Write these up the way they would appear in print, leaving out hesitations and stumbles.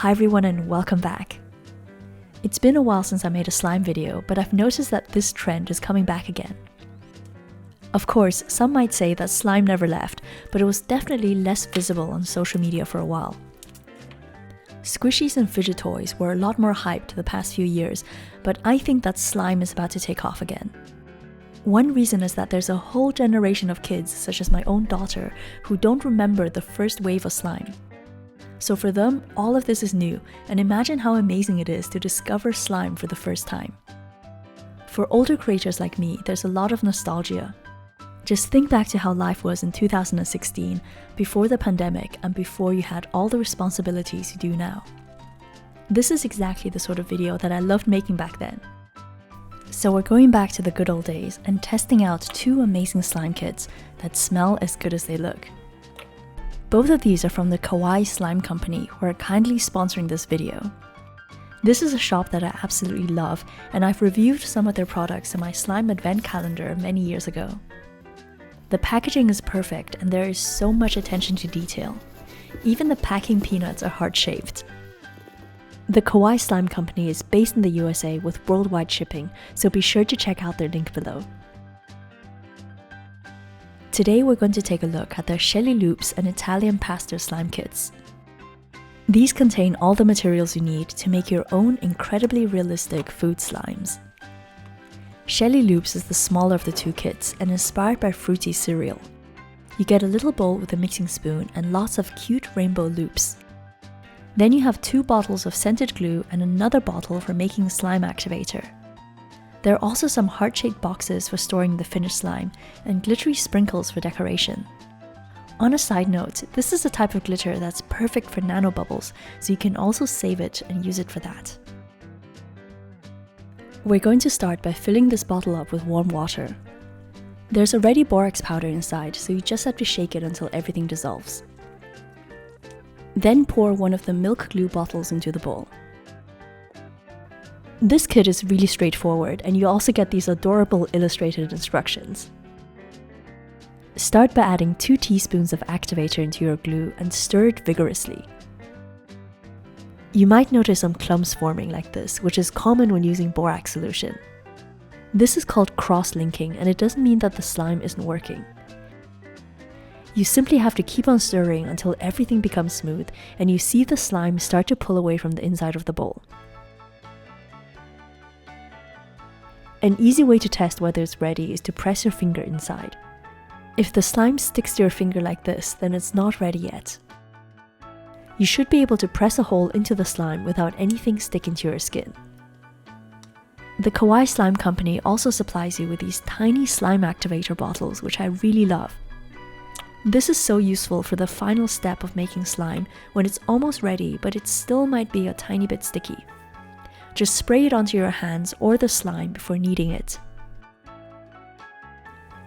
Hi everyone and welcome back. It's been a while since I made a slime video, but I've noticed that this trend is coming back again. Of course, some might say that slime never left, but it was definitely less visible on social media for a while. Squishies and fidget toys were a lot more hyped the past few years, but I think that slime is about to take off again. One reason is that there's a whole generation of kids, such as my own daughter, who don't remember the first wave of slime. So for them, all of this is new, and imagine how amazing it is to discover slime for the first time. For older creators like me, there's a lot of nostalgia. Just think back to how life was in 2016, before the pandemic and before you had all the responsibilities you do now. This is exactly the sort of video that I loved making back then. So we're going back to the good old days and testing out two amazing slime kits that smell as good as they look. Both of these are from the Kawaii Slime Company, who are kindly sponsoring this video. This is a shop that I absolutely love, and I've reviewed some of their products in my slime advent calendar many years ago. The packaging is perfect and there is so much attention to detail. Even the packing peanuts are heart-shaped. The Kawaii Slime Company is based in the USA with worldwide shipping, so be sure to check out their link below. Today we're going to take a look at their Shelly Loops and Italian Pasta slime kits. These contain all the materials you need to make your own incredibly realistic food slimes. Shelly Loops is the smaller of the two kits and inspired by fruity cereal. You get a little bowl with a mixing spoon and lots of cute rainbow loops. Then you have 2 bottles of scented glue and another bottle for making slime activator. There are also some heart-shaped boxes for storing the finished slime and glittery sprinkles for decoration. On a side note, this is a type of glitter that's perfect for nanobubbles, so you can also save it and use it for that. We're going to start by filling this bottle up with warm water. There's already borax powder inside, so you just have to shake it until everything dissolves. Then pour one of the milk glue bottles into the bowl. This kit is really straightforward, and you also get these adorable illustrated instructions. Start by adding 2 teaspoons of activator into your glue and stir it vigorously. You might notice some clumps forming like this, which is common when using borax solution. This is called cross-linking, and it doesn't mean that the slime isn't working. You simply have to keep on stirring until everything becomes smooth and you see the slime start to pull away from the inside of the bowl. An easy way to test whether it's ready is to press your finger inside. If the slime sticks to your finger like this, then it's not ready yet. You should be able to press a hole into the slime without anything sticking to your skin. The Kawaii Slime Company also supplies you with these tiny slime activator bottles, which I really love. This is so useful for the final step of making slime when it's almost ready, but it still might be a tiny bit sticky. Just spray it onto your hands or the slime before kneading it.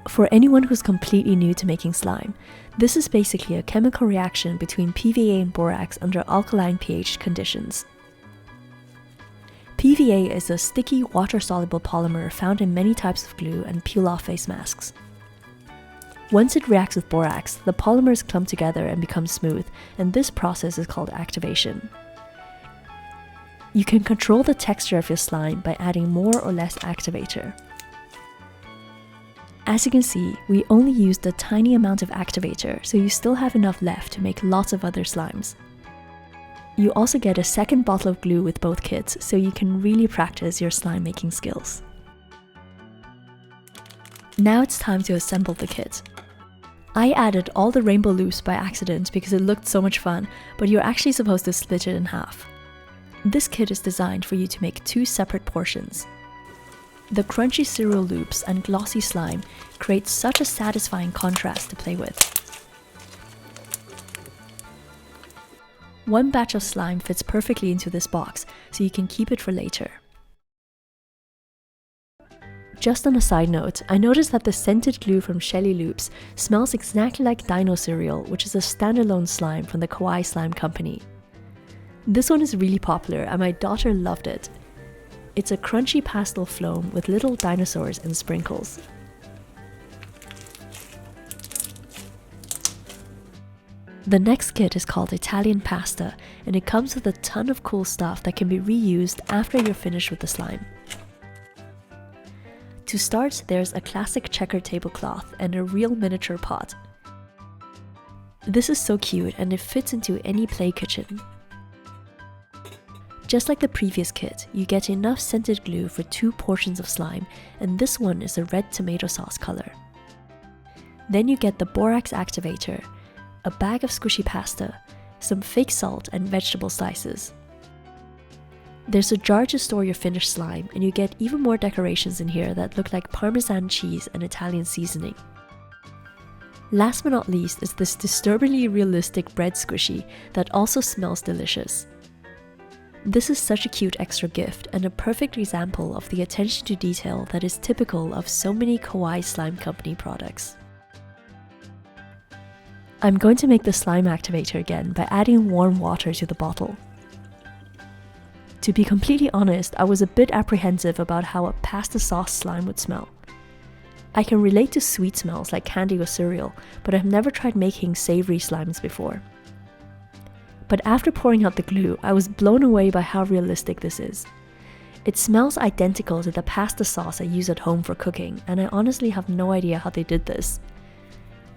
For anyone who's completely new to making slime, this is basically a chemical reaction between PVA and borax under alkaline pH conditions. PVA is a sticky, water-soluble polymer found in many types of glue and peel-off face masks. Once it reacts with borax, the polymers clump together and become smooth, and this process is called activation. You can control the texture of your slime by adding more or less activator. As you can see, we only used a tiny amount of activator, so you still have enough left to make lots of other slimes. You also get a second bottle of glue with both kits, so you can really practice your slime making skills. Now it's time to assemble the kit. I added all the rainbow loops by accident because it looked so much fun, but you're actually supposed to split it in half. This kit is designed for you to make 2 separate portions. The crunchy cereal loops and glossy slime create such a satisfying contrast to play with. One batch of slime fits perfectly into this box, so you can keep it for later. Just on a side note, I noticed that the scented glue from Shelly Loops smells exactly like Dino Cereal, which is a standalone slime from the Kawaii Slime Company. This one is really popular and my daughter loved it. It's a crunchy pastel foam with little dinosaurs and sprinkles. The next kit is called Italian Pasta, and it comes with a ton of cool stuff that can be reused after you're finished with the slime. To start, there's a classic checkered tablecloth and a real miniature pot. This is so cute and it fits into any play kitchen. Just like the previous kit, you get enough scented glue for 2 portions of slime, and this one is a red tomato sauce color. Then you get the borax activator, a bag of squishy pasta, some fake salt and vegetable slices. There's a jar to store your finished slime, and you get even more decorations in here that look like Parmesan cheese and Italian seasoning. Last but not least is this disturbingly realistic bread squishy that also smells delicious. This is such a cute extra gift and a perfect example of the attention to detail that is typical of so many kawaii slime company products. I'm going to make the slime activator again by adding warm water to the bottle. To be completely honest, I was a bit apprehensive about how a pasta sauce slime would smell. I can relate to sweet smells like candy or cereal, but I've never tried making savory slimes before. But after pouring out the glue, I was blown away by how realistic this is. It smells identical to the pasta sauce I use at home for cooking, and I honestly have no idea how they did this.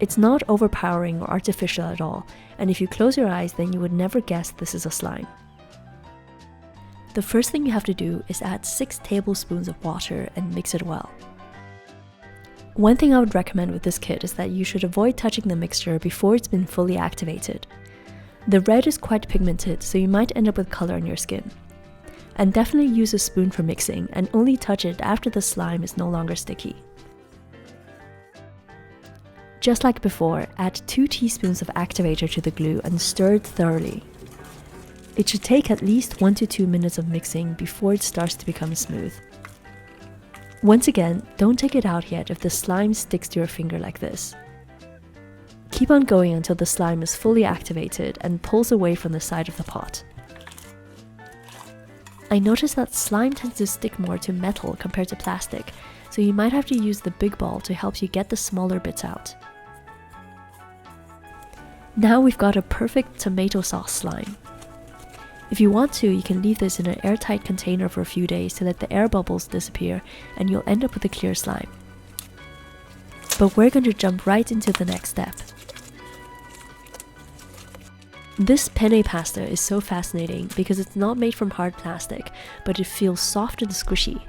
It's not overpowering or artificial at all, and if you close your eyes, then you would never guess this is a slime. The first thing you have to do is add 6 tablespoons of water and mix it well. One thing I would recommend with this kit is that you should avoid touching the mixture before it's been fully activated. The red is quite pigmented, so you might end up with color on your skin. And definitely use a spoon for mixing, and only touch it after the slime is no longer sticky. Just like before, add 2 teaspoons of activator to the glue and stir it thoroughly. It should take at least 1 to 2 minutes of mixing before it starts to become smooth. Once again, don't take it out yet if the slime sticks to your finger like this. Keep on going until the slime is fully activated and pulls away from the side of the pot. I noticed that slime tends to stick more to metal compared to plastic, so you might have to use the big ball to help you get the smaller bits out. Now we've got a perfect tomato sauce slime. If you want to, you can leave this in an airtight container for a few days to let the air bubbles disappear, and you'll end up with a clear slime. But we're going to jump right into the next step. This penne pasta is so fascinating because it's not made from hard plastic, but it feels soft and squishy.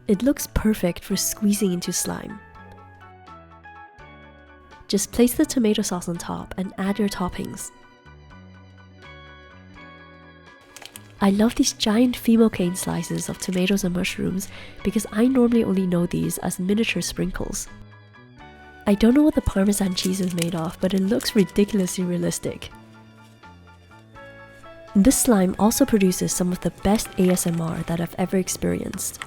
It looks perfect for squeezing into slime. Just place the tomato sauce on top and add your toppings. I love these giant fimo cane slices of tomatoes and mushrooms because I normally only know these as miniature sprinkles. I don't know what the Parmesan cheese is made of, but it looks ridiculously realistic. This slime also produces some of the best ASMR that I've ever experienced.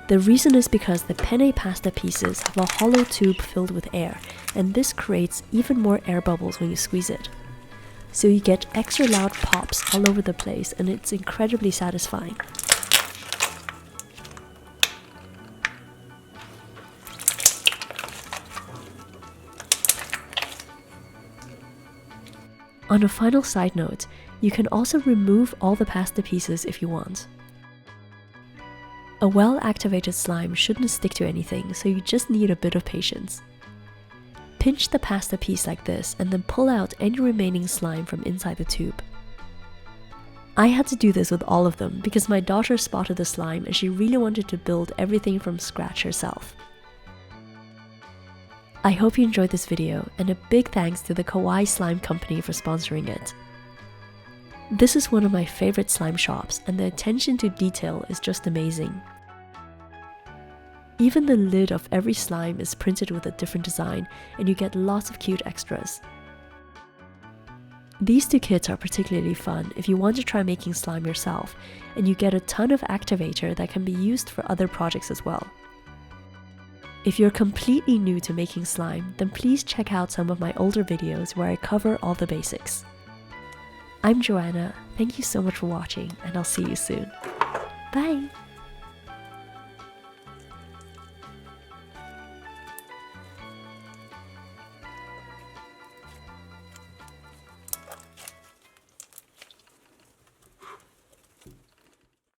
The reason is because the penne pasta pieces have a hollow tube filled with air, and this creates even more air bubbles when you squeeze it. So you get extra loud pops all over the place, and it's incredibly satisfying. On a final side note, you can also remove all the pasta pieces if you want. A well-activated slime shouldn't stick to anything, so you just need a bit of patience. Pinch the pasta piece like this and then pull out any remaining slime from inside the tube. I had to do this with all of them because my daughter spotted the slime and she really wanted to build everything from scratch herself. I hope you enjoyed this video, and a big thanks to the Kawaii Slime Company for sponsoring it. This is one of my favorite slime shops, and the attention to detail is just amazing. Even the lid of every slime is printed with a different design, and you get lots of cute extras. These 2 kits are particularly fun if you want to try making slime yourself, and you get a ton of activator that can be used for other projects as well. If you're completely new to making slime, then please check out some of my older videos where I cover all the basics. I'm Joanna, thank you so much for watching, and I'll see you soon. Bye!